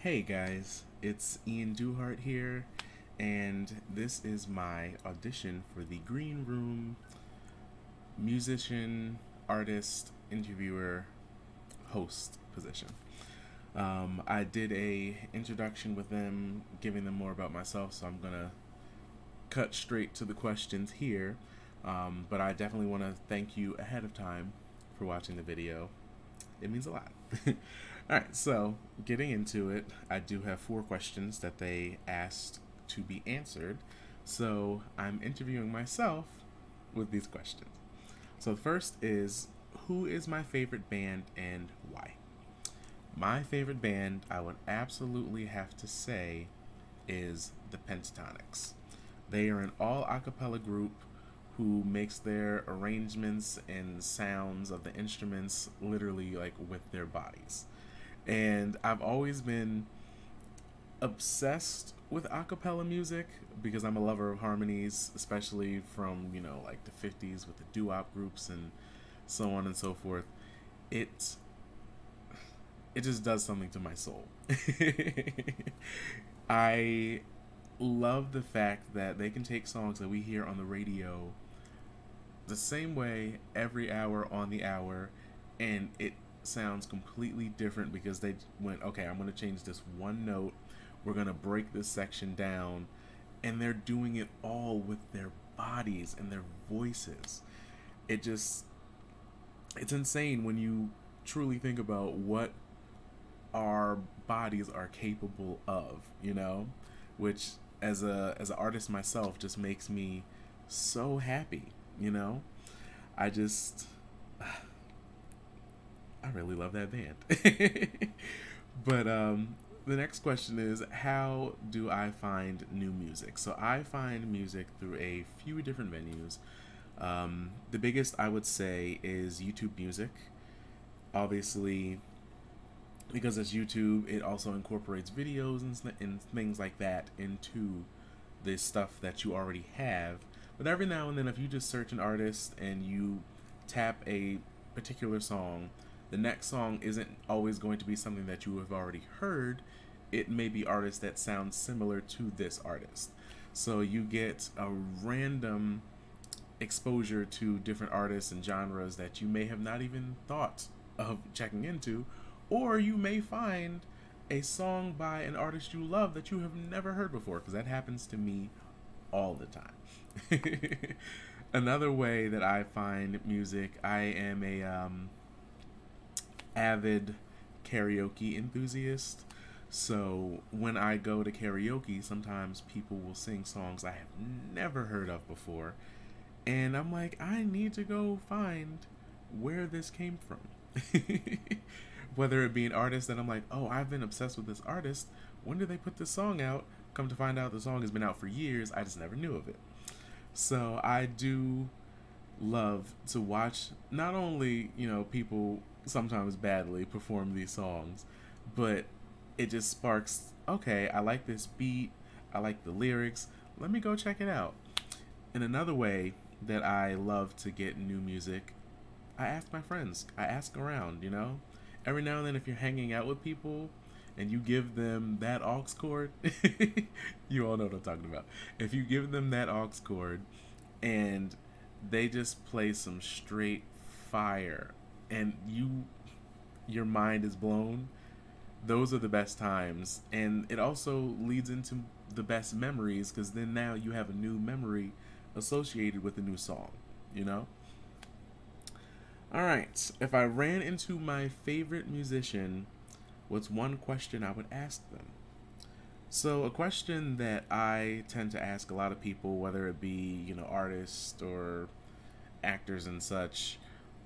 Hey guys, it's Ian Duhart here, and this is my audition for the Greenruhm musician, artist, interviewer, host position. I did a introduction with them, giving them more about myself, so I'm gonna cut straight to the questions here. But I definitely want to thank you ahead of time for watching the video. It means a lot. Alright, so getting into it, I do have 4 questions that they asked to be answered. So I'm interviewing myself with these questions. So the first is, who is my favorite band and why? My favorite band, I would absolutely have to say, is the Pentatonics. They are an all a cappella group who makes their arrangements and sounds of the instruments literally like with their bodies. And I've always been obsessed with a cappella music because I'm a lover of harmonies, especially from, like the 50s with the doo-wop groups and so on and so forth. It it just does something to my soul. I love the fact that they can take songs that we hear on the radio the same way every hour on the hour, and it sounds completely different because they went, okay, I'm going to change this one note, we're going to break this section down, and they're doing it all with their bodies and their voices. It's insane when you truly think about what our bodies are capable of, which as an artist myself just makes me so happy, you know? I just I really love that band. But the next question is, how do I find new music? So I find music through a few different venues. The biggest, I would say, is YouTube Music. Obviously, because it's YouTube, it also incorporates videos and things like that into the stuff that you already have. But every now and then, if you just search an artist and you tap a particular song, the next song isn't always going to be something that you have already heard. It may be artists that sound similar to this artist. So you get a random exposure to different artists and genres that you may have not even thought of checking into, or you may find a song by an artist you love that you have never heard before, because that happens to me all the time. Another way that I find music, I am a avid karaoke enthusiast. So when I go to karaoke, sometimes people will sing songs I have never heard of before, and I'm like, I need to go find where this came from. Whether it be an artist that I'm like, oh, I've been obsessed with this artist. When did they put this song out? Come to find out, the song has been out for years. I just never knew of it. So I do love to watch not only, people sometimes badly perform these songs, but it just sparks, okay, I like this beat, I like the lyrics, let me go check it out. And another way that I love to get new music, I ask my friends, I ask around, Every now and then, if you're hanging out with people and you give them that aux cord, you all know what I'm talking about. If you give them that aux cord and they just play some straight fire and your mind is blown, those are the best times. And it also leads into the best memories, because then now you have a new memory associated with a new song, Alright, if I ran into my favorite musician, what's one question I would ask them? So a question that I tend to ask a lot of people, whether it be, artists or actors and such,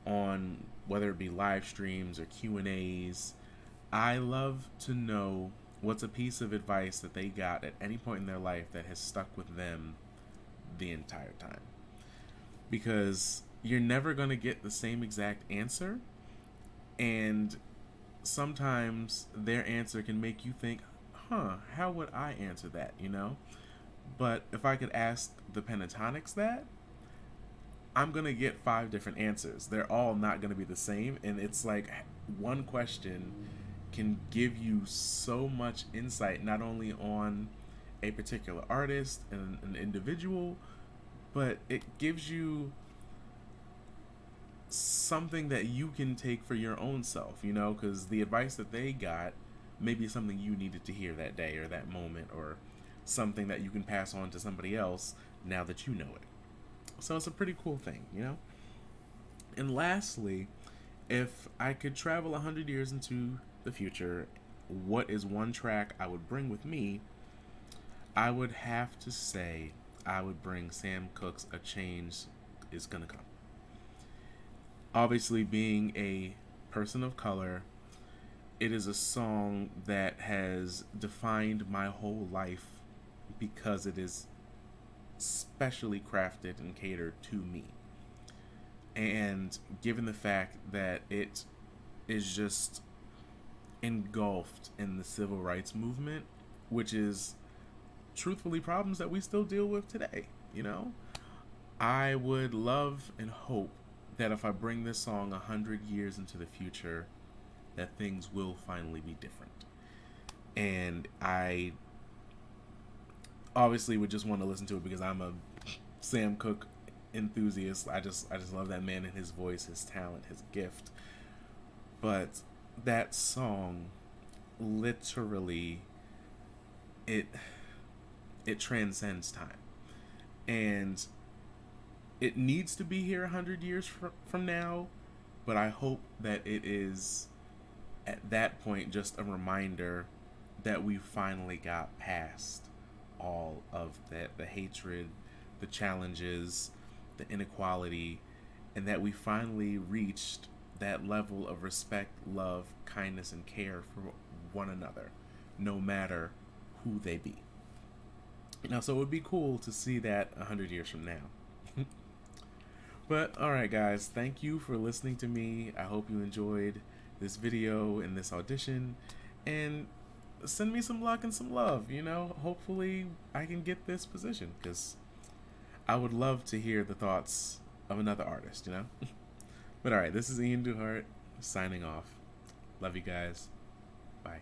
on whether it be live streams or Q&As, I love to know what's a piece of advice that they got at any point in their life that has stuck with them the entire time. Because you're never going to get the same exact answer, and sometimes their answer can make you think, how would I answer that, But if I could ask the Pentatonics that, I'm going to get 5 different answers. They're all not going to be the same, and it's like one question can give you so much insight, not only on a particular artist and an individual, but it gives you something that you can take for your own self, you know, because the advice that they got may be something you needed to hear that day or that moment, or something that you can pass on to somebody else now that you know it. So it's a pretty cool thing, you know? And lastly, if I could travel 100 years into the future, what is one track I would bring with me? I would have to say I would bring Sam Cooke's A Change Is Gonna Come. Obviously, being a person of color, it is a song that has defined my whole life because it is specially crafted and catered to me. And given the fact that it is just engulfed in the civil rights movement, which is truthfully problems that we still deal with today, you know, I would love and hope that if I bring this song 100 years into the future, that things will finally be different. And I obviously would just want to listen to it because I'm a Sam Cooke enthusiast. I just love that man and his voice, his talent, his gift. But that song, literally, it transcends time, and it needs to be here 100 years from now. But I hope that it is at that point just a reminder that we finally got past all of that, the hatred, the challenges, the inequality, and that we finally reached that level of respect, love, kindness, and care for one another, no matter who they be. Now, so it would be cool to see that 100 years from now. But, alright guys, thank you for listening to me. I hope you enjoyed this video and this audition, and send me some luck and some love, you know? Hopefully I can get this position, because I would love to hear the thoughts of another artist, you know? But alright, this is Ian Duhart, signing off. Love you guys. Bye.